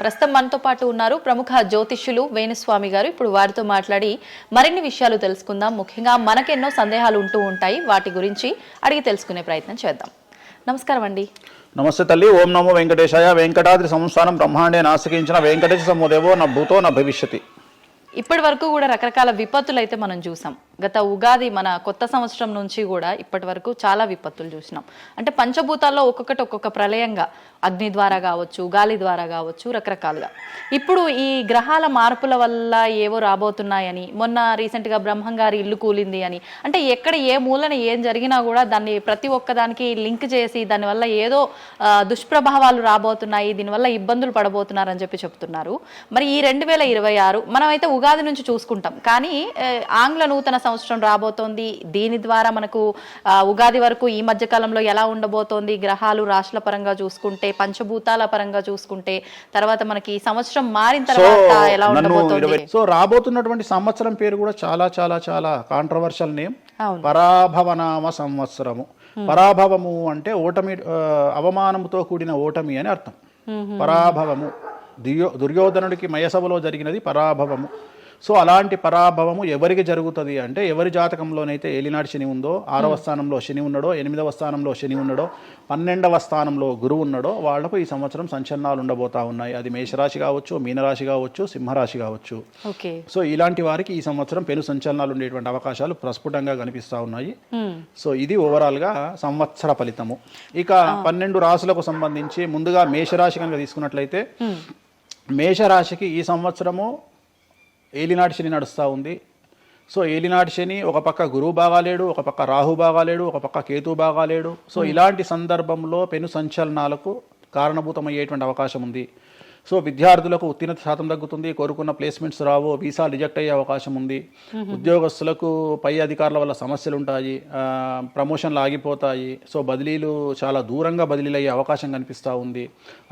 ప్రస్తుతం మనతో పాటు ఉన్నారు ప్రముఖ జ్యోతిష్యులు వేణుస్వామి గారు. ఇప్పుడు వారితో మాట్లాడి మరిన్ని విషయాలు తెలుసుకుందాం. ముఖ్యంగా మనకెన్నో సందేహాలు ఉంటూ ఉంటాయి, వాటి గురించి అడిగి తెలుసుకునే ప్రయత్నం చేద్దాం. నమస్కారం అండి. నమస్తే తల్లి. ఓం నమో వెంకటేశాయ. వెంకటాద్రి సంస్థానం బ్రహ్మాండే నాసికించిన వెంకటేశ సమోదేవో నా భూతో నా భవిష్యతి. ఇప్పటి వరకు కూడా రకరకాల విపత్తులు అయితే మనం చూసాం. గత ఉగాది మన కొత్త సంవత్సరం నుంచి కూడా ఇప్పటి వరకు చాలా విపత్తులు చూసినాం. అంటే పంచభూతాల్లో ఒక్కొక్కటి ఒక్కొక్క ప్రళయంగా, అగ్ని ద్వారా కావచ్చు, గాలి ద్వారా కావచ్చు, రకరకాలుగా. ఇప్పుడు ఈ గ్రహాల మార్పుల వల్ల ఏవో రాబోతున్నాయని, మొన్న రీసెంట్గా బ్రహ్మంగారి ఇల్లు కూలింది అని, అంటే ఎక్కడ ఏ మూలన ఏం జరిగినా కూడా దాన్ని ప్రతి ఒక్కదానికి లింక్ చేసి దానివల్ల ఏదో దుష్ప్రభావాలు రాబోతున్నాయి, దీనివల్ల ఇబ్బందులు పడబోతున్నారని చెప్తున్నారు. మరి ఈ 2026 మనమైతే ఉగాది నుంచి చూసుకుంటాం, కానీ ఆంగ్ల నూతన సంవత్సరం రాబోతోంది. దీని ద్వారా మనకు ఉగాది వరకు ఈ మధ్య కాలంలో ఎలా ఉండబోతోంది, గ్రహాలు రాశుల పరంగా చూసుకుంటే, పంచభూతాల పరంగా చూసుకుంటే, తర్వాత మనకి ఈ సంవత్సరం మారిన తర్వాత ఎలా ఉండబోతోంది. సో రాబోతున్నటువంటి సంవత్సరం పేరు కూడా చాలా చాలా చాలా కాంట్రవర్షియల్ నేమ్, పరాభవనామ సంవత్సరము. పరాభవము అంటే ఓటమి, అవమానముతో కూడిన ఓటమి అని అర్థం. పరాభవము దుర్యోధనుడికి మయసభలో జరిగినది పరాభవము. సో అలాంటి పరాభవము ఎవరికి జరుగుతుంది అంటే, ఎవరి జాతకంలోనైతే ఏలినాటి శని ఉందో, 6వ స్థానంలో శని ఉన్నాడో, 8వ స్థానంలో శని ఉన్నాడో, 12వ స్థానంలో గురువు ఉన్నాడో, వాళ్లకు ఈ సంవత్సరం సంచలనాలు ఉండబోతా ఉన్నాయి. అది మేషరాశి కావచ్చు, మీనరాశి కావచ్చు, సింహరాశి కావచ్చు. సో ఇలాంటి వారికి ఈ సంవత్సరం పెను సంచలనాలు ఉండేటువంటి అవకాశాలు ప్రస్ఫుటంగా కనిపిస్తూ ఉన్నాయి. సో ఇది ఓవరాల్గా సంవత్సర ఫలితము. ఇక 12 రాశులకు సంబంధించి ముందుగా మేషరాశి కనుక తీసుకున్నట్లయితే, మేషరాశికి ఈ సంవత్సరము ఏలినాటి శని నడుస్తూ ఉంది. సో ఏలినాటి శని ఒక పక్క గురువు బాగాలేడు, ఒక పక్క రాహు బాగాలేడు, ఒక పక్క కేతు బాగాలేడు. సో ఇలాంటి సందర్భంలో పెను సంచలనాలకు కారణభూతమయ్యేటువంటి అవకాశం ఉంది. సో విద్యార్థులకు ఉత్తీర్ణత శాతం తగ్గుతుంది, కోరుకున్న ప్లేస్మెంట్స్ రావు, వీసా రిజెక్ట్ అయ్యే అవకాశం ఉంది. ఉద్యోగస్తులకు పై అధికారుల వల్ల సమస్యలు ఉంటాయి, ప్రమోషన్లు ఆగిపోతాయి. సో బదిలీలు చాలా దూరంగా బదిలీలు అయ్యే అవకాశం కనిపిస్తూ ఉంది.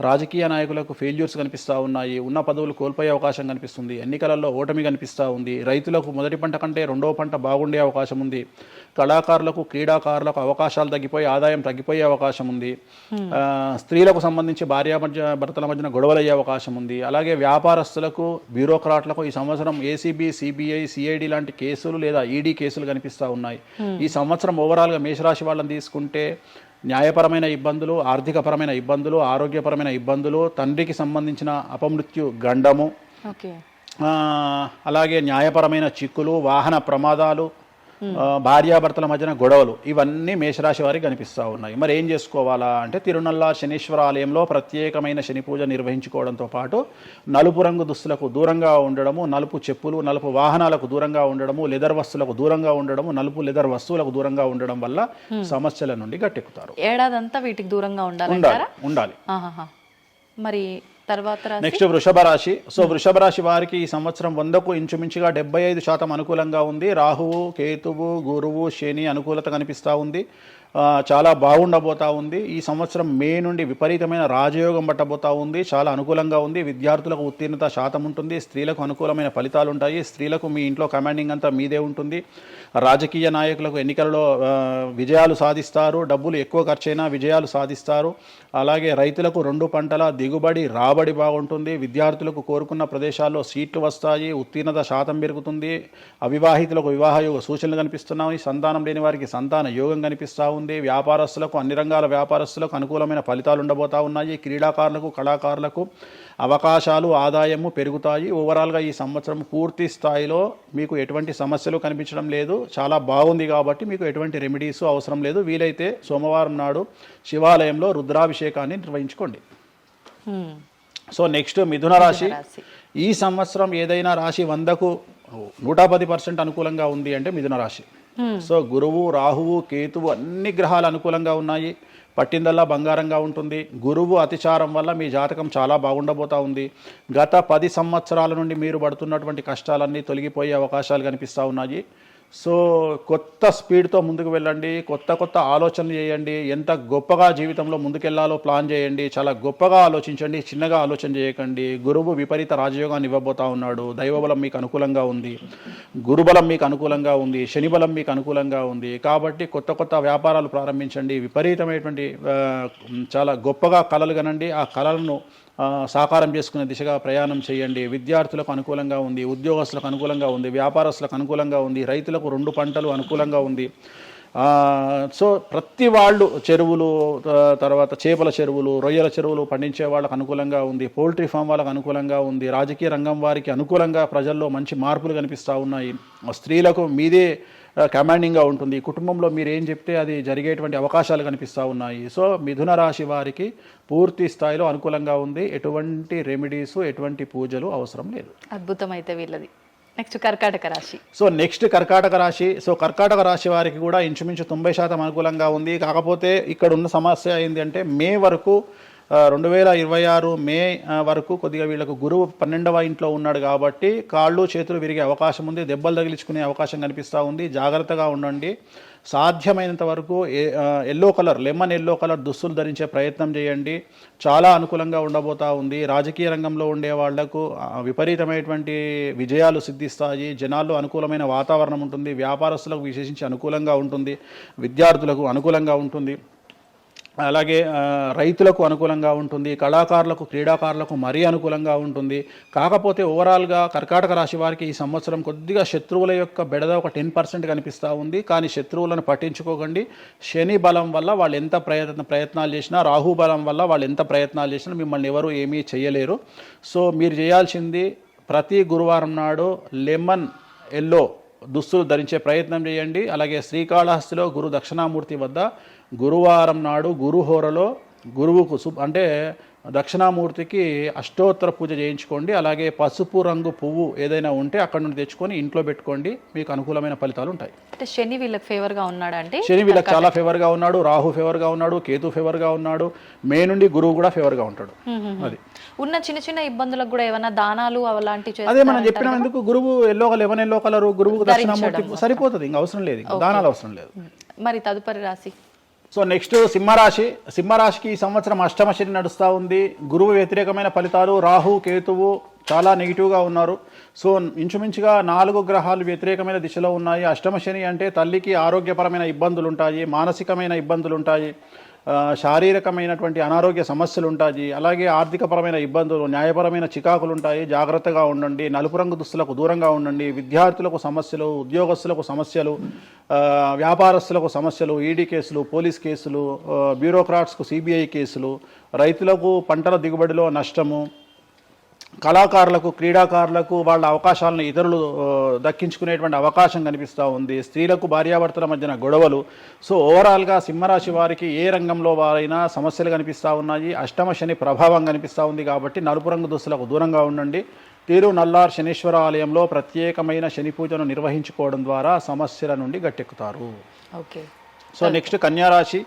రాజకీయ నాయకులకు ఫెయిల్యూర్స్ కనిపిస్తూ ఉన్నాయి, ఉన్న పదవులు కోల్పోయే అవకాశం కనిపిస్తుంది, ఎన్నికలలో ఓటమి కనిపిస్తూ ఉంది. రైతులకు మొదటి పంట కంటే రెండవ పంట బాగుండే అవకాశం ఉంది. కళాకారులకు, క్రీడాకారులకు అవకాశాలు తగ్గిపోయి ఆదాయం తగ్గిపోయే అవకాశం ఉంది. స్త్రీలకు సంబంధించి భర్తల మధ్యన గొడవలు అయ్యే అవకాశం ఉంది. అలాగే వ్యాపారస్తులకు, బ్యూరోక్రాట్లకు ఈ సంవత్సరం ఏసీబీ, సిబిఐ, సిఐడి లాంటి కేసులు లేదా ఈడీ కేసులు కనిపిస్తూ ఉన్నాయి. ఈ సంవత్సరం ఓవరాల్గా మేషరాశి వాళ్ళని తీసుకుంటే న్యాయపరమైన ఇబ్బందులు, ఆర్థికపరమైన ఇబ్బందులు, ఆరోగ్యపరమైన ఇబ్బందులు, తండ్రికి సంబంధించిన అపమృత్యు గండము, అలాగే న్యాయపరమైన చిక్కులు, వాహన ప్రమాదాలు, భార్యాభర్తల మధ్యన గొడవలు, ఇవన్నీ మేషరాశి వారికి కనిపిస్తూ ఉన్నాయి. మరి ఏం చేసుకోవాలా అంటే, తిరునల్లా శనీశ్వర ఆలయంలో ప్రత్యేకమైన శని పూజ నిర్వహించుకోవడంతో పాటు నలుపు రంగు దుస్తులకు దూరంగా ఉండడము, నలుపు చెప్పులు, నలుపు వాహనాలకు దూరంగా ఉండడము, లెదర్ వస్తువులకు దూరంగా ఉండడము, నలుపు లెదర్ వస్తువులకు దూరంగా ఉండడం వల్ల సమస్యల నుండి గట్టెక్కుతారు. ఏడాదంతా వీటికి దూరంగా ఉండాలి. మరి తర్వాత నెక్స్ట్ వృషభ రాశి. సో వృషభ రాశి వారికి ఈ సంవత్సరం 100కు ఇంచుమించుగా 75% అనుకూలంగా ఉంది. రాహువు, కేతువు, గురువు, శని అనుకూలత కనిపిస్తూ ఉంది. చాలా బాగుండబోతా ఉంది. ఈ సంవత్సరం మే నుండి విపరీతమైన రాజయోగం పట్టబోతా ఉంది. చాలా అనుకూలంగా ఉంది. విద్యార్థులకు ఉత్తీర్ణత శాతం ఉంటుంది. స్త్రీలకు అనుకూలమైన ఫలితాలు ఉంటాయి. స్త్రీలకు మీ ఇంట్లో కమాండింగ్ అంతా మీదే ఉంటుంది. రాజకీయ నాయకులకు ఎన్నికలలో విజయాలు సాధిస్తారు. డబ్బులు ఎక్కువ ఖర్చైనా విజయాలు సాధిస్తారు. అలాగే రైతులకు 2 పంటల దిగుబడి, రాబడి బాగుంటుంది. విద్యార్థులకు కోరుకున్న ప్రదేశాల్లో సీట్లు వస్తాయి. ఉత్తీర్ణత శాతం పెరుగుతుంది. అవివాహితులకు వివాహ యోగ సూచనలు కనిపిస్తున్నాయి. సంతానం లేని వారికి సంతాన యోగం కనిపిస్తూ ఉంది. వ్యాపారస్తులకు, అన్ని రంగాల వ్యాపారస్తులకు అనుకూలమైన ఫలితాలు ఉండబోతా ఉన్నాయి. క్రీడాకారులకు, కళాకారులకు అవకాశాలు, ఆదాయము పెరుగుతాయి. ఓవరాల్గా ఈ సంవత్సరం పూర్తి స్థాయిలో మీకు ఎటువంటి సమస్యలు కనిపించడం లేదు. చాలా బాగుంది కాబట్టి మీకు ఎటువంటి రెమెడీస్ అవసరం లేదు. వీలైతే సోమవారం నాడు శివాలయంలో రుద్రాభిషేకాన్ని నిర్వహించుకోండి. సో నెక్స్ట్ మిథున రాశి. ఈ సంవత్సరం ఏదైనా రాశి 100కు 110% అనుకూలంగా ఉంది అంటే మిథున రాశి. సో గురువు, రాహువు, కేతువు అన్ని గ్రహాలు అనుకూలంగా ఉన్నాయి. పట్టిందల్లా బంగారంగా ఉంటుంది. గురువు అతిచారం వల్ల మీ జాతకం చాలా బాగుండబోతా ఉంది. గత 10 సంవత్సరాల నుండి మీరు పడుతున్నటువంటి కష్టాలన్నీ తొలగిపోయే అవకాశాలు కనిపిస్తూ ఉన్నాయి. సో కొత్త స్పీడ్తో ముందుకు వెళ్ళండి, కొత్త ఆలోచనలు చేయండి, ఎంత గొప్పగా జీవితంలో ముందుకెళ్లాలో ప్లాన్ చేయండి, చాలా గొప్పగా ఆలోచించండి, చిన్నగా ఆలోచన చేయకండి. గురువు విపరీత రాజయోగాన్ని ఇవ్వబోతా ఉన్నాడు. దైవబలం మీకు అనుకూలంగా ఉంది, గురుబలం మీకు అనుకూలంగా ఉంది, శనిబలం మీకు అనుకూలంగా ఉంది. కాబట్టి కొత్త వ్యాపారాలు ప్రారంభించండి. విపరీతమైనటువంటి చాలా గొప్పగా కలలు కనండి. ఆ కళలను సాకారం చేసుకునే దిశగా ప్రయాణం చేయండి. విద్యార్థులకు అనుకూలంగా ఉంది, ఉద్యోగస్తులకు అనుకూలంగా ఉంది, వ్యాపారస్తులకు అనుకూలంగా ఉంది, రైతులకు 2 పంటలు అనుకూలంగా ఉంది. సో ప్రతి వాళ్ళు చెరువులు, తర్వాత చేపల చెరువులు, రొయ్యల చెరువులు పండించే వాళ్ళకు అనుకూలంగా ఉంది, పౌల్ట్రీ ఫామ్ వాళ్ళకు అనుకూలంగా ఉంది, రాజకీయ రంగం వారికి అనుకూలంగా ప్రజల్లో మంచి మార్పులు కనిపిస్తూ ఉన్నాయి. స్త్రీలకు మీదే కమాండింగ్గా ఉంటుంది, కుటుంబంలో మీరు ఏం చెప్తే అది జరిగేటువంటి అవకాశాలు కనిపిస్తూ ఉన్నాయి. సో మిథున రాశి వారికి పూర్తి స్థాయిలో అనుకూలంగా ఉంది. ఎటువంటి రెమెడీస్, ఎటువంటి పూజలు అవసరం లేదు. అద్భుతం అయితే వీళ్ళది. నెక్స్ట్ కర్కాటక రాశి. సో నెక్స్ట్ కర్కాటక రాశి. సో కర్కాటక రాశి వారికి కూడా ఇంచుమించు 90% అనుకూలంగా ఉంది. కాకపోతే ఇక్కడ ఉన్న సమస్య ఏంటి అంటే మే వరకు 2026 మే వరకు కొద్దిగా వీళ్ళకు గురువు 12వ ఇంట్లో ఉన్నాడు కాబట్టి కాళ్ళు చేతులు విరిగే అవకాశం ఉంది, దెబ్బలు తగిలించుకునే అవకాశం కనిపిస్తూ ఉంది. జాగ్రత్తగా ఉండండి. సాధ్యమైనంత వరకు yellow colour, lemon yellow colour దుస్తులు ధరించే ప్రయత్నం చేయండి. చాలా అనుకూలంగా ఉండబోతూ ఉంది. రాజకీయ రంగంలో ఉండే వాళ్లకు విపరీతమైనటువంటి విజయాలు సిద్ధిస్తాయి. జనాల్లో అనుకూలమైన వాతావరణం ఉంటుంది. వ్యాపారస్తులకు విశేషించి అనుకూలంగా ఉంటుంది. విద్యార్థులకు అనుకూలంగా ఉంటుంది. అలాగే రైతులకు అనుకూలంగా ఉంటుంది. కళాకారులకు, క్రీడాకారులకు మరీ అనుకూలంగా ఉంటుంది. కాకపోతే ఓవరాల్గా కర్కాటక రాశి వారికి ఈ సంవత్సరం కొద్దిగా శత్రువుల యొక్క బెడద ఒక 10% కనిపిస్తూ ఉంది. కానీ శత్రువులను పట్టించుకోకండి. శని బలం వల్ల వాళ్ళు ఎంత ప్రయత్నాలు చేసినా, రాహు బలం వల్ల వాళ్ళు ఎంత ప్రయత్నాలు చేసినా మిమ్మల్ని ఎవరు ఏమీ చేయలేరు. సో మీరు చేయాల్సింది ప్రతి గురువారం నాడు లెమన్ ఎల్లో దుస్తులు ధరించే ప్రయత్నం చేయండి. అలాగే శ్రీకాళహస్తిలో గురు దక్షిణామూర్తి వద్ద గురువారం నాడు గురుహోరలో గురువుకు అంటే దక్షిణామూర్తికి అష్టోత్తర పూజ చేయించుకోండి. అలాగే పసుపు రంగు పువ్వు ఏదైనా ఉంటే అక్కడ నుండి తెచ్చుకొని ఇంట్లో పెట్టుకోండి. మీకు అనుకూలమైన ఫలితాలు ఉంటాయి. అంటే శని వీళ్ళకి ఫేవర్గా ఉన్నాడు అంటే శని వీళ్ళకి చాలా ఫేవర్గా ఉన్నాడు, రాహు ఫేవర్గా ఉన్నాడు, కేతు ఫేవర్గా ఉన్నాడు, మే నుండి గురువు కూడా ఫేవర్గా ఉంటాడు. అది ఉన్న చిన్న చిన్న ఇబ్బందులకు కూడా ఏమైనా దానాలు అలాంటివి అదే మనం చెప్పినందుకు గురువు లెమన్ ఎల్లో కలర్ గురువుకు దక్షిణామూర్తి సరిపోతుంది. ఇంకా అవసరం లేదు, దానాలు అవసరం లేదు. మరి తదుపరి రాశి. సో నెక్స్ట్ సింహరాశి. సింహరాశికి ఈ సంవత్సరం అష్టమ శని నడుస్తూ ఉంది. గురువు వ్యతిరేకమైన ఫలితాలు, రాహు కేతువు చాలా నెగిటివ్గా ఉన్నారు. సో ఇంచుమించుగా 4 గ్రహాలు వ్యతిరేకమైన దిశలో ఉన్నాయి. అష్టమ శని అంటే తల్లికి ఆరోగ్యపరమైన ఇబ్బందులు ఉంటాయి, మానసికమైన ఇబ్బందులు ఉంటాయి, శారీరకమైనటువంటి అనారోగ్య సమస్యలు ఉంటాయి, అలాగే ఆర్థికపరమైన ఇబ్బందులు, న్యాయపరమైన చికాకులు ఉంటాయి. జాగ్రత్తగా ఉండండి. నలుపు రంగు దుస్తులకు దూరంగా ఉండండి. విద్యార్థులకు సమస్యలు, ఉద్యోగస్తులకు సమస్యలు, వ్యాపారస్తులకు సమస్యలు, ఈడీ కేసులు, పోలీస్ కేసులు, బ్యూరోక్రాట్స్కు సిబిఐ కేసులు, రైతులకు పంటల దిగుబడిలో నష్టము, కళాకారులకు, క్రీడాకారులకు వాళ్ళ అవకాశాలను ఇతరులు దక్కించుకునేటువంటి అవకాశం కనిపిస్తూ ఉంది. స్త్రీలకు భార్యాభర్తల మధ్యన గొడవలు. సో ఓవరాల్గా సింహరాశి వారికి ఏ రంగంలో వారైనా సమస్యలు కనిపిస్తూ ఉన్నాయి. అష్టమ శని ప్రభావం కనిపిస్తూ ఉంది కాబట్టి నలుపు రంగు దుస్తులకు దూరంగా ఉండండి. తీరు నల్లార్ శనీశ్వర ఆలయంలో ప్రత్యేకమైన శని పూజను నిర్వహించుకోవడం ద్వారా సమస్యల నుండి గట్టెక్కుతారు. ఓకే. సో నెక్స్ట్ కన్యారాశి.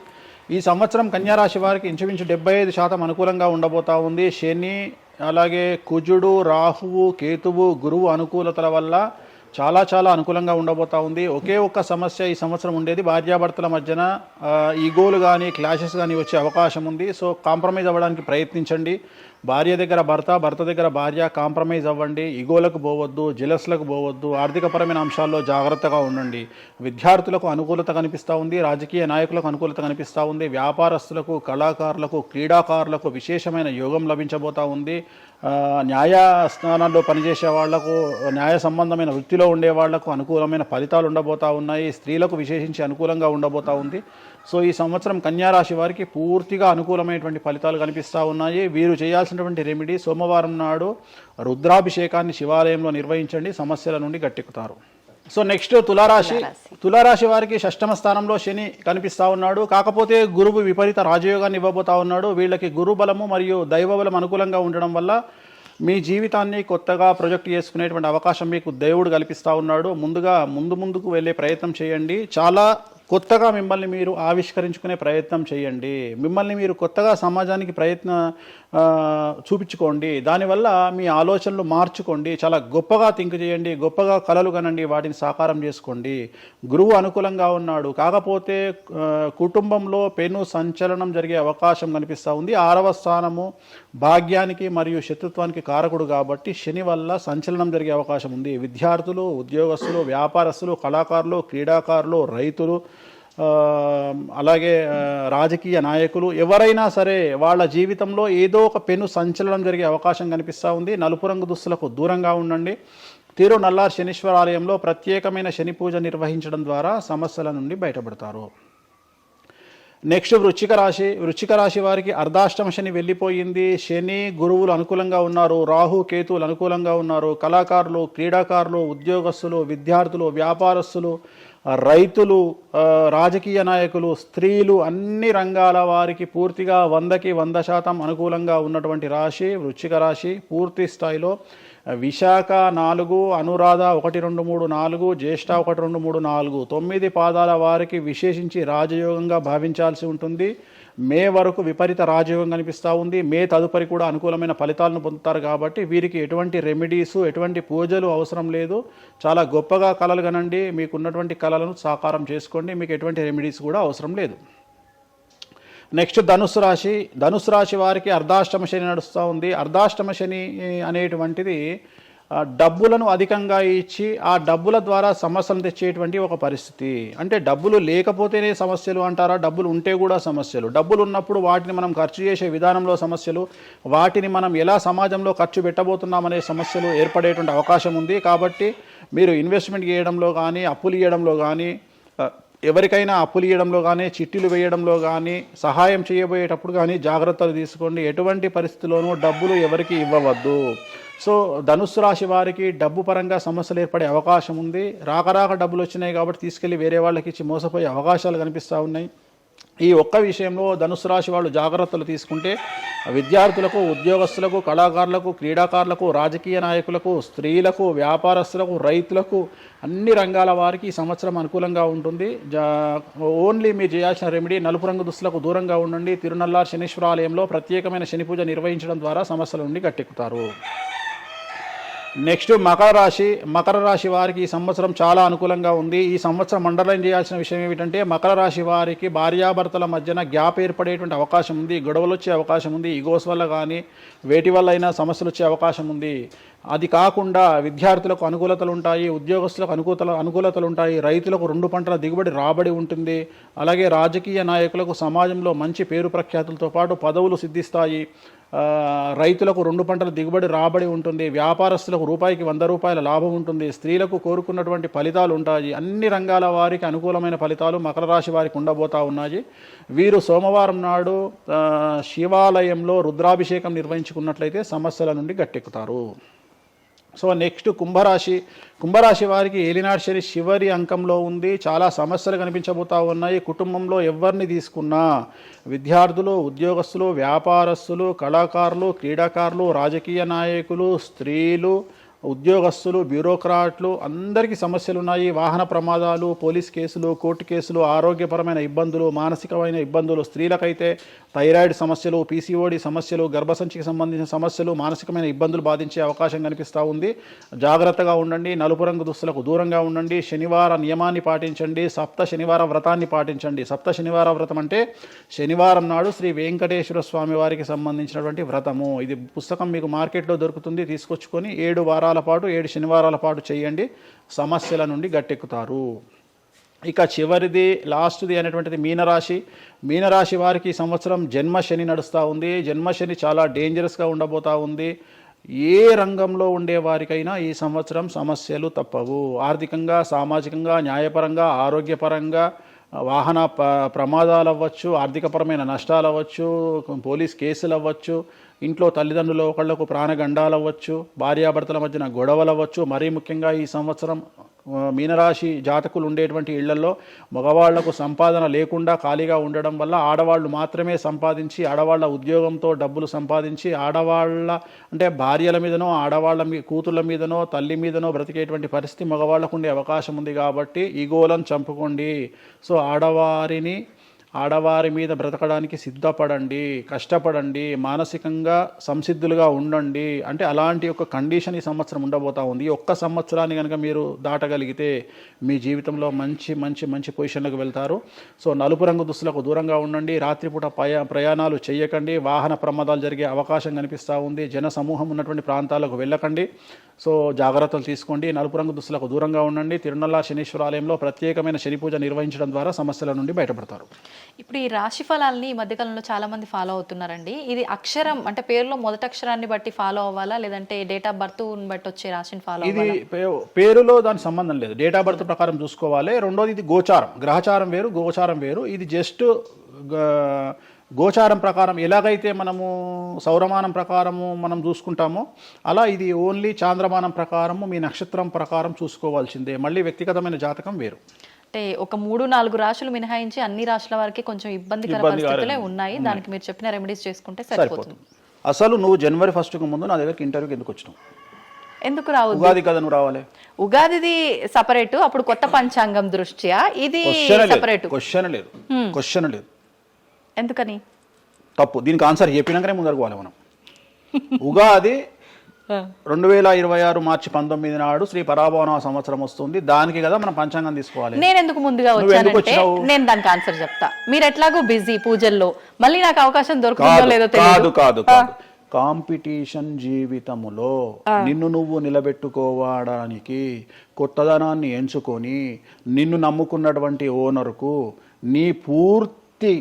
ఈ సంవత్సరం కన్యారాశి వారికి ఇంచుమించు 75% అనుకూలంగా ఉండబోతా ఉంది. శని, అలాగే కుజుడు, రాహువు, కేతువు, గురువు అనుకూలతల వల్ల చాలా చాలా అనుకూలంగా ఉండబోతా ఉంది. ఒకే ఒక్క సమస్య ఈ సంవత్సరం ఉండేది, భార్యాభర్తల మధ్యన ఈగోలు కానీ క్లాషెస్ కానీ వచ్చే అవకాశం ఉంది. సో కాంప్రమైజ్ అవ్వడానికి ప్రయత్నించండి. భార్య దగ్గర భర్త, భర్త దగ్గర భార్య, కాంప్రమైజ్ అవ్వండి. ఈగోలకు పోవద్దు, జెలస్లకు పోవద్దు. ఆర్థికపరమైన అంశాల్లో జాగ్రత్తగా ఉండండి. విద్యార్థులకు అనుకూలత కనిపిస్తూ ఉంది. రాజకీయ నాయకులకు అనుకూలత కనిపిస్తూ ఉంది. వ్యాపారస్తులకు, కళాకారులకు, క్రీడాకారులకు విశేషమైన యోగం లభించబోతూ ఉంది. న్యాయస్థానాల్లో పనిచేసే వాళ్లకు, న్యాయ సంబంధమైన వృత్తిలో ఉండే వాళ్లకు అనుకూలమైన ఫలితాలు ఉండబోతూ ఉన్నాయి. స్త్రీలకు విశేషించి అనుకూలంగా ఉండబోతూ ఉంది. సో ఈ సంవత్సరం కన్యారాశి వారికి పూర్తిగా అనుకూలమైనటువంటి ఫలితాలు కనిపిస్తూ ఉన్నాయి. వీరు చేయాల్సినటువంటి రెమెడీ, సోమవారం నాడు రుద్రాభిషేకాన్ని శివాలయంలో నిర్వహించండి. సమస్యల నుండి గట్టెక్కుతారు. సో నెక్స్ట్ తులారాశి. తులారాశి వారికి 6వ స్థానంలో శని కనిపిస్తూ ఉన్నాడు. కాకపోతే గురువు విపరీత రాజయోగాన్ని ఇవ్వబోతా ఉన్నాడు. వీళ్ళకి గురు బలము మరియు దైవ బలం అనుకూలంగా ఉండడం వల్ల మీ జీవితాన్ని కొత్తగా ప్రొజెక్ట్ చేసుకునేటువంటి అవకాశం మీకు దేవుడు కల్పిస్తూ ఉన్నాడు. ముందుకు వెళ్ళే ప్రయత్నం చేయండి. చాలా కొత్తగా మిమ్మల్ని మీరు ఆవిష్కరించుకునే ప్రయత్నం చేయండి. మిమ్మల్ని మీరు కొత్తగా సమాజానికి చూపించుకోండి. దానివల్ల మీ ఆలోచనలు మార్చుకోండి. చాలా గొప్పగా థింక్ చేయండి. గొప్పగా కలలు కనండి. వాటిని సాకారం చేసుకోండి. గురువు అనుకూలంగా ఉన్నాడు. కాకపోతే కుటుంబంలో పెను సంచలనం జరిగే అవకాశం కనిపిస్తూ ఉంది. 6వ స్థానము భాగ్యానికి మరియు శత్రుత్వానికి కారకుడు కాబట్టి శని వల్ల సంచలనం జరిగే అవకాశం ఉంది. విద్యార్థులు, ఉద్యోగస్తులు, వ్యాపారస్తులు, కళాకారులు, క్రీడాకారులు, రైతులు, అలాగే రాజకీయ నాయకులు ఎవరైనా సరే వాళ్ళ జీవితంలో ఏదో ఒక పెను సంచలనం జరిగే అవకాశం కనిపిస్తూ ఉంది. నలుపు రంగు దుస్తులకు దూరంగా ఉండండి. తిరునల్లార్ శనీశ్వర ఆలయంలో ప్రత్యేకమైన శని పూజ నిర్వహించడం ద్వారా సమస్యల నుండి బయటపడతారు. నెక్స్ట్ వృశ్చిక రాశి వారికి అర్ధాష్టమ శని వెళ్ళిపోయింది. శని గురువులు అనుకూలంగా ఉన్నారు, రాహు కేతువులు అనుకూలంగా ఉన్నారు. కళాకారులు, క్రీడాకారులు, ఉద్యోగస్తులు, విద్యార్థులు, వ్యాపారస్తులు, రైతులు, రాజకీయ నాయకులు, స్త్రీలు, అన్ని రంగాల వారికి పూర్తిగా 100కి 100% అనుకూలంగా ఉన్నటువంటి రాశి వృశ్చిక రాశి. పూర్తి స్థాయిలో విశాఖ 4, అనురాధ 1, 2, 3, 4, జ్యేష్ఠ 1, 2, 3, 4, 9 పాదాల వారికి విశేషించి రాజయోగంగా భావించాల్సి ఉంటుంది. మే వరకు విపరీత రాజయోగం కనిపిస్తూ ఉంది. మే తదుపరి కూడా అనుకూలమైన ఫలితాలను పొందుతారు. కాబట్టి వీరికి ఎటువంటి రెమెడీసు, ఎటువంటి పూజలు అవసరం లేదు. చాలా గొప్పగా కళలు కనండి, మీకు ఉన్నటువంటి కళలను సాకారం చేసుకోండి. మీకు ఎటువంటి రెమెడీస్ కూడా అవసరం లేదు. నెక్స్ట్ ధనుసు రాశి వారికి అర్ధాష్టమ శని నడుస్తూ ఉంది. అర్ధాష్టమ శని అనేటువంటిది డబ్బులను అధికంగా ఇచ్చి ఆ డబ్బుల ద్వారా సమస్యలు తెచ్చేటువంటి ఒక పరిస్థితి. అంటే డబ్బులు లేకపోతేనే సమస్యలు అంటారా? డబ్బులు ఉంటే కూడా సమస్యలు. డబ్బులు ఉన్నప్పుడు వాటిని మనం ఖర్చు చేసే విధానంలో సమస్యలు, వాటిని మనం ఎలా సమాజంలో ఖర్చు పెట్టబోతున్నామనే సమస్యలు ఏర్పడేటువంటి అవకాశం ఉంది. కాబట్టి మీరు ఇన్వెస్ట్మెంట్ చేయడంలో కానీ, అప్పులు ఇవ్వడంలో కానీ, ఎవరికైనా అప్పులు ఇవ్వడంలో కానీ, చిట్టీలు వేయడంలో కానీ, సహాయం చేయబోయేటప్పుడు కానీ జాగ్రత్తలు తీసుకోండి. ఎటువంటి పరిస్థితుల్లోనూ డబ్బులు ఎవరికి ఇవ్వవద్దు. సో ధనుస్సు రాశి వారికి డబ్బు పరంగా సమస్యలు ఏర్పడే అవకాశం ఉంది. రాక డబ్బులు వచ్చినాయి కాబట్టి తీసుకెళ్ళి వేరే వాళ్ళకి ఇచ్చి మోసపోయే అవకాశాలు కనిపిస్తూ ఉన్నాయి. ఈ ఒక్క విషయంలో ధనుసు రాశి వాళ్ళు జాగ్రత్తలు తీసుకుంటే విద్యార్థులకు, ఉద్యోగస్తులకు, కళాకారులకు, క్రీడాకారులకు, రాజకీయ నాయకులకు, స్త్రీలకు, వ్యాపారస్తులకు, రైతులకు, అన్ని రంగాల వారికి ఈ సంవత్సరం అనుకూలంగా ఉంటుంది. ఓన్లీ మీరు చేయాల్సిన రెమెడీ నలుపు రంగు దుస్తులకు దూరంగా ఉండండి. తిరునల్లార్ శనీశ్వర ఆలయంలో ప్రత్యేకమైన శని పూజ నిర్వహించడం ద్వారా సమస్యల నుండి గట్టెక్కుతారు. నెక్స్ట్ మకర రాశి వారికి ఈ సంవత్సరం చాలా అనుకూలంగా ఉంది. ఈ సంవత్సరం అండర్లైన్ చేయాల్సిన విషయం ఏమిటంటే మకర రాశి వారికి భార్యాభర్తల మధ్యన గ్యాప్ ఏర్పడేటువంటి అవకాశం ఉంది. గొడవలు వచ్చే అవకాశం ఉంది. ఈగోస్ వల్ల కానీ వేటి వల్ల అయినా సమస్యలు వచ్చే అవకాశం ఉంది. అది కాకుండా విద్యార్థులకు అనుకూలతలు ఉంటాయి, ఉద్యోగస్తులకు అనుకూలతలు ఉంటాయి, రైతులకు 2 పంటల దిగుబడి రాబడి ఉంటుంది. అలాగే రాజకీయ నాయకులకు సమాజంలో మంచి పేరు ప్రఖ్యాతులతో పాటు పదవులు సిద్ధిస్తాయి. రైతులకు 2 పంటల దిగుబడి రాబడి ఉంటుంది. వ్యాపారస్తులకు రూపాయికి 100 రూపాయల లాభం ఉంటుంది. స్త్రీలకు కోరుకున్నటువంటి ఫలితాలు ఉంటాయి. అన్ని రంగాల వారికి అనుకూలమైన ఫలితాలు మకర రాశి వారికి ఉండబోతా ఉన్నాయి. వీరు సోమవారం నాడు శివాలయంలో రుద్రాభిషేకం నిర్వహించుకున్నట్లయితే సమస్యల నుండి గట్టెక్కుతారు. సో నెక్స్ట్ కుంభరాశి వారికి ఏలినాటి శని చివరి అంకంలో ఉంది. చాలా సమస్యలు కనిపించబోతా ఉన్నాయి. కుటుంబంలో ఎవరిని తీసుకున్నా విద్యార్థులు, ఉద్యోగస్తులు, వ్యాపారస్తులు, కళాకారులు, క్రీడాకారులు, రాజకీయ నాయకులు, స్త్రీలు, ఉద్యోగస్తులు, బ్యూరోక్రాట్లు అందరికీ సమస్యలు ఉన్నాయి. వాహన ప్రమాదాలు, పోలీస్ కేసులు, కోర్టు కేసులు, ఆరోగ్యపరమైన ఇబ్బందులు, మానసికమైన ఇబ్బందులు, స్త్రీలకైతే థైరాయిడ్ సమస్యలు, పీసీఓడి సమస్యలు, గర్భసంచికి సంబంధించిన సమస్యలు, మానసికమైన ఇబ్బందులు బాధించే అవకాశం కనిపిస్తూ ఉంది. జాగ్రత్తగా ఉండండి. నలుపు రంగు దుస్తులకు దూరంగా ఉండండి. శనివార నియమాన్ని పాటించండి. సప్త శనివార వ్రతాన్ని పాటించండి. సప్త శనివార వ్రతం అంటే శనివారం నాడు శ్రీ వెంకటేశ్వర స్వామి వారికి సంబంధించినటువంటి వ్రతము. ఇది పుస్తకం మీకు మార్కెట్లో దొరుకుతుంది. తీసుకొచ్చుకొని 7 వారాల పాటు 7 శనివారాల పాటు చేయండి. సమస్యల నుండి గట్టెక్కుతారు. ఇక చివరిది లాస్ట్ది అనేటువంటిది మీనరాశి వారికి ఈ సంవత్సరం జన్మశని నడుస్తూ ఉంది. జన్మశని చాలా డేంజరస్గా ఉండబోతూ ఉంది. ఏ రంగంలో ఉండే వారికైనా ఈ సంవత్సరం సమస్యలు తప్పవు. ఆర్థికంగా, సామాజికంగా, న్యాయపరంగా, ఆరోగ్యపరంగా, వాహన ప్రమాదాలు అవ్వచ్చు, ఆర్థికపరమైన నష్టాలు అవ్వచ్చు, పోలీస్ కేసులు అవ్వచ్చు, ఇంట్లో తల్లిదండ్రులు ఒకళ్లకు ప్రాణగండాలు అవ్వచ్చు, భార్యాభర్తల మధ్యన గొడవలు అవ్వచ్చు. మరీ ముఖ్యంగా ఈ సంవత్సరం మీనరాశి జాతకులు ఉండేటువంటి ఇళ్లలో మగవాళ్లకు సంపాదన లేకుండా ఖాళీగా ఉండడం వల్ల ఆడవాళ్ళు మాత్రమే సంపాదించి, ఆడవాళ్ల ఉద్యోగంతో డబ్బులు సంపాదించి, ఆడవాళ్ళ అంటే భార్యల మీదనో, ఆడవాళ్ళ కూతుళ్ళ మీదనో, తల్లి మీదనో బ్రతికేటువంటి పరిస్థితి మగవాళ్లకు ఉండే అవకాశం ఉంది. కాబట్టి ఈగోలను చంపుకోండి. సో ఆడవారిని ఆడవారి మీద బ్రతకడానికి సిద్ధపడండి, కష్టపడండి, మానసికంగా సంసిద్ధులుగా ఉండండి. అంటే అలాంటి ఒక కండిషన్ ఈ సంవత్సరం ఉండబోతా ఉంది. ఈ ఒక్క సంవత్సరాన్ని కనుక మీరు దాటగలిగితే మీ జీవితంలో మంచి మంచి మంచి పొజిషన్లకు వెళ్తారు. సో నలుపు రంగు దుస్తులకు దూరంగా ఉండండి, రాత్రిపూట ప్రయాణాలు చేయకండి, వాహన ప్రమాదాలు జరిగే అవకాశం కనిపిస్తూ ఉంది, జన సమూహం ఉన్నటువంటి ప్రాంతాలకు వెళ్ళకండి. సో జాగ్రత్తలు తీసుకోండి, నలుపు రంగు దుస్తులకు దూరంగా ఉండండి. తిరునల్ల శనీశ్వర ఆలయంలో ప్రత్యేకమైన శని పూజ నిర్వహించడం ద్వారా సమస్యల నుండి బయటపడతారు. ఇప్పుడు ఈ రాశి ఫలాల్ని ఈ మధ్యకాలంలో చాలా మంది ఫాలో అవుతున్నారండి. ఇది అక్షరం అంటే పేరులో మొదటి అక్షరాన్ని బట్టి ఫాలో అవ్వాలా, లేదంటే డేట్ ఆఫ్ బర్త్ బట్టి వచ్చే రాశిని ఫాలో ఇది అవ్వాలా? పేరులో దాని సంబంధం లేదు, డేట్ ఆఫ్ బర్త్ ప్రకారం చూసుకోవాలి. రెండోది ఇది గోచారం, గ్రహచారం వేరు, గోచారం వేరు. ఇది జస్ట్ గోచారం ప్రకారం ఎలాగైతే మనము సౌరమానం ప్రకారము మనం చూసుకుంటామో అలా ఇది ఓన్లీ చాంద్రమానం ప్రకారము మీ నక్షత్రం ప్రకారం చూసుకోవాల్సిందే. మళ్ళీ వ్యక్తిగతమైన జాతకం వేరు. అంటే ఒక 3-4 రాశులు మినహాయించి అన్ని రాశుల వారికి కొంచెం ఇబ్బందికర పరిస్థితులే ఉన్నాయి. దానికి మీరు చెప్పిన రెమెడీస్ చేసుకుంటే సరిపోతుంది. అసలు నువ్వు జనవరి 1కు ముందు నా దగ్గరికి ఇంటర్వ్యూకి ఎందుకు వచ్చినావు? ఎందుకు రావు? ఉగాది కదా నువ్వు రావాలి. ఉగాదిది సపరేట్, అప్పుడు కొత్త పంచాంగం దృష్ట్యా ఇది సపరేట్. క్వశ్చన్ లేదు. ఎందుకని? తప్పు. దీనికి ఆన్సర్ చెప్పినాకనే ముందరకు పోవాలి మనం. ఉగాది 2026 మార్చి 19 నాడు శ్రీ పరాభవన సంవత్సరం వస్తుంది. దానికి కదా మనం పంచాంగం తీసుకోవాలి. నేను ఎందుకు ముందుగా వచ్చానంటే నేను దానికి ఆన్సర్ చెప్తా. మీరు ఎట్లాగో బిజీ పూజల్లో, మళ్ళీ నాకు అవకాశం దొరుకుతుందో లేదో తెలియదు. కాదు కాంపిటీషన్ జీవితములో నిన్ను నువ్వు నిలబెట్టుకోవడానికి కొత్తదనాన్ని ఎంచుకొని నిన్ను నమ్ముకున్నటువంటి ఓనర్కు నీ పూర్తి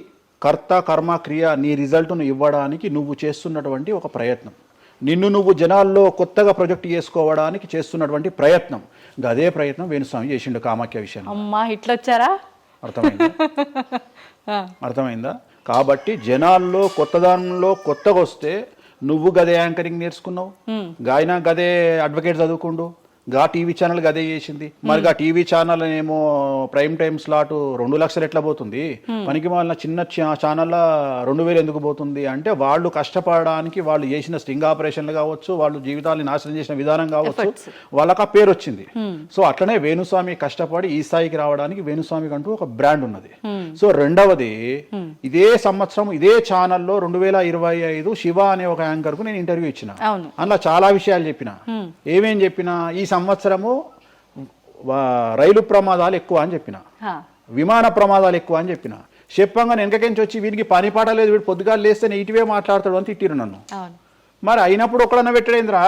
కర్త కర్మ క్రియ నీ రిజల్ట్ను ఇవ్వడానికి నువ్వు చేస్తున్నటువంటి ఒక ప్రయత్నం, నిన్ను నువ్వు జనాల్లో కొత్తగా ప్రొజెక్ట్ చేసుకోవడానికి చేస్తున్నటువంటి ప్రయత్నం. అదే ప్రయత్నం వేణుస్వామి చేసిండు కామాఖ్య విషయంలో. అమ్మా ఇట్లొచ్చారా? అర్థమైందా? కాబట్టి జనాల్లో కొత్తదానంలో కొత్తగా వస్తే నువ్వు గదే యాంకరింగ్ నేర్చుకున్నావు, గాయన గదే అడ్వకేట్ చదువుకుండు, గా టీవీ ఛానల్ గదే చేసింది. మరి గా టీవీ ఛానల్ ఏమో ప్రైమ్ టైమ్ స్లాట్ 2 లక్షలు ఎట్లా పోతుంది? పనికి వాళ్ళ చిన్న ఛానల్ 2000 ఎందుకు పోతుంది అంటే వాళ్ళు కష్టపడడానికి వాళ్ళు చేసిన స్టింగ్ ఆపరేషన్లు కావచ్చు, వాళ్ళు జీవితాన్ని నాశనం చేసిన విధానం కావచ్చు, వాళ్ళకి ఆ పేరు వచ్చింది. సో అట్లనే వేణుస్వామి కష్టపడి ఈ స్థాయికి రావడానికి వేణుస్వామికి అంటూ ఒక బ్రాండ్ ఉన్నది. సో రెండవది, ఇదే సంవత్సరం ఇదే ఛానల్లో 2025 శివ అనే ఒక యాంకర్ కు నేను ఇంటర్వ్యూ ఇచ్చిన. అందులో చాలా విషయాలు చెప్పిన. ఏమేం చెప్పినా, ఈ సంవత్సరము రైలు ప్రమాదాలు ఎక్కువ అని చెప్పిన, విమాన ప్రమాదాలు ఎక్కువ అని చెప్పిన. చెప్పంగా వెనకకెంచి వచ్చి వీడికి పని పాట లేదు, వీడు పొద్దుగాలు లేస్తే ఇటువే మాట్లాడతాడు అని తిట్టిరు నన్ను. మరి అయినప్పుడు ఒక్కడన్నా పెట్టడేంద్రా?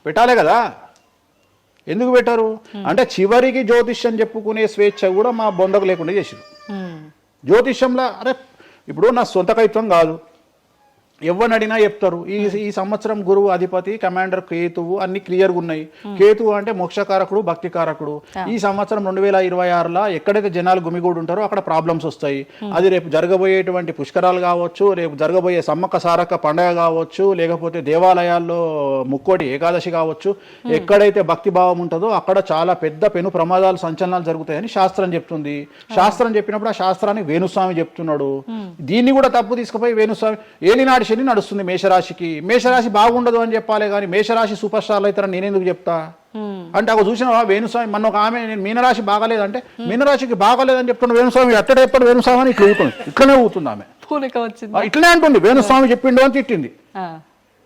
పెట్టాలే కదా. ఎందుకు పెట్టారు అంటే చివరికి జ్యోతిష్యం చెప్పుకునే స్వేచ్ఛ కూడా మా బొందకు లేకుండా చేసిరు. జ్యోతిష్యంలో అరే ఇప్పుడు నా సొంత కవిత్వం కాదు, ఎవరిని అడిగినా చెప్తారు. ఈ సంవత్సరం గురువు అధిపతి కమాండర్ కేతువు అన్ని క్లియర్గా ఉన్నాయి. కేతువు అంటే మోక్షకారకుడు, భక్తికారకుడు. ఈ సంవత్సరం 2026లో ఎక్కడైతే జనాలు గుమిగూడు ఉంటారో అక్కడ ప్రాబ్లమ్స్ వస్తాయి. అది రేపు జరగబోయేటువంటి పుష్కరాలు కావచ్చు, రేపు జరగబోయే సమ్మక్క సారక్క పండగ కావచ్చు, లేకపోతే దేవాలయాల్లో ముక్కోటి ఏకాదశి కావచ్చు, ఎక్కడైతే భక్తి భావం ఉంటుందో అక్కడ చాలా పెద్ద పెను ప్రమాదాలు సంచలనాలు జరుగుతాయని శాస్త్రం చెప్తుంది. శాస్త్రం చెప్పినప్పుడు ఆ శాస్త్రాన్ని వేణుస్వామి చెప్తున్నాడు. దీన్ని కూడా తప్పు తీసుకుపోయి వేణుస్వామి ఏలినాడు శని నడుస్తుంది మేషరాశికి, మేషరాశి బాగుండదు అని చెప్పాలి కానీ మేషరాశి సూపర్ స్టార్లు అవుతారని నేనెందుకు చెప్తా అంటే, ఒక చూసిన వేణుస్వామి మన ఒక ఆమె నేను మీనరాశి బాగాలేదంటే మీనరాశికి బాగాలేదని చెప్తున్నా వేణుస్వామి ఎట్టడే ఎప్పుడు వేణుస్వామి అని ఇట్లా ఊతుంది, ఇట్లనే ఊతుంది ఆమె, ఇట్లనే అంటుంది వేణుస్వామి చెప్పిండు అని తిట్టింది.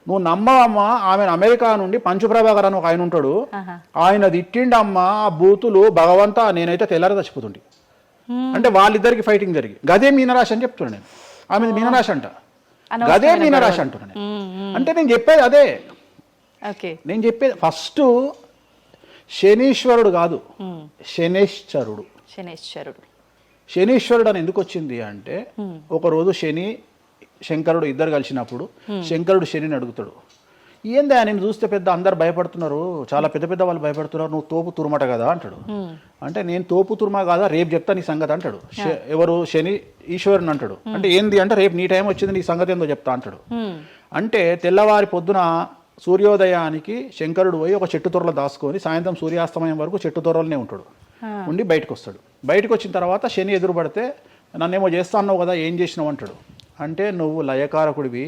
నువ్వు నమ్మవమ్మా, ఆమె అమెరికా నుండి పంచుప్రభాకర్ అని ఒక ఆయన ఉంటాడు, ఆయన తిట్టిండమ్మా ఆ బూతులు భగవంతా నేనైతే తెల్లారి చచ్చిపోతుండే. అంటే వాళ్ళిద్దరికి ఫైటింగ్ జరిగి గదే మీనరాశి అని చెప్తున్నాను నేను. ఆమె మీనరాశి అంట, గదే మీనరాశి అంటున్నాను నేను. అంటే నేను చెప్పేది అదే. నేను చెప్పేది ఫస్ట్ శనీశ్వరుడు కాదు, శనేశ్వరుడు. శనీశ్వరుడు అని ఎందుకు వచ్చింది అంటే, ఒకరోజు శని శంకరుడు ఇద్దరు కలిసినప్పుడు శంకరుడు శనిని అడుగుతాడు, ఏందా నేను చూస్తే పెద్ద అందరు భయపడుతున్నారు, చాలా పెద్ద పెద్ద వాళ్ళు భయపడుతున్నారు, నువ్వు తోపు తురుమట కదా అంటాడు. అంటే నేను తోపు తురుమా కాదా, రేపు చెప్తా నీ సంగతి అంటాడు. ఎవరు శని ఈశ్వరుని అంటాడు. అంటే ఏంది అంటే, రేపు నీ టైం వచ్చింది నీ సంగతి ఏందో చెప్తా అంటాడు. అంటే తెల్లవారి పొద్దున సూర్యోదయానికి శంకరుడు పోయి ఒక చెట్టు తొర్రలో దాచుకొని సాయంత్రం సూర్యాస్తమయం వరకు చెట్టు తొర్రలోనే ఉంటాడు. ఉండి బయటకు వస్తాడు. బయటకు వచ్చిన తర్వాత శని ఎదురుపడితే నన్నేమో చేస్తా అన్నావు కదా, ఏం చేసినావు అంటాడు. అంటే నువ్వు లయకారకుడివి,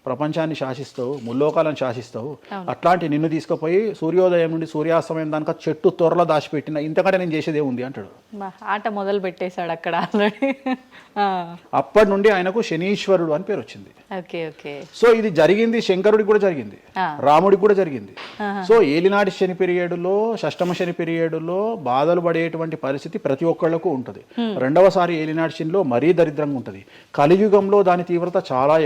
ప్రపంచాన్ని శాసిస్తావు, ముల్లోకాలను శాసిస్తావు, అట్లాంటి నిన్ను తీసుకుపోయి సూర్యోదయం నుండి సూర్యాస్తమయం దానిక చెట్టు త్వరలో దాచిపెట్టిన ఇంతకంటే నేను చేసేదే ఉంది అంటాడు. ఆట మొదలు పెట్టేశాడు అక్కడ ఆల్రెడీ. అప్పటి నుండి ఆయనకు శనీశ్వరుడు అని పేరు వచ్చింది. Okay okay. సో ఇది జరిగింది శంకరుడికి కూడా జరిగింది, రాముడికి కూడా జరిగింది. సో ఏలినాటి శని పీరియడ్లో, షష్టమ శని పీరియడ్లో బాధలు పడేటువంటి పరిస్థితి ప్రతి ఒక్కళ్ళకు ఉంటుంది. రెండవసారి ఏలినాటి శనిలో మరీ దరిద్రంగా ఉంటుంది. కలియుగంలో దాని తీవ్రత చాలా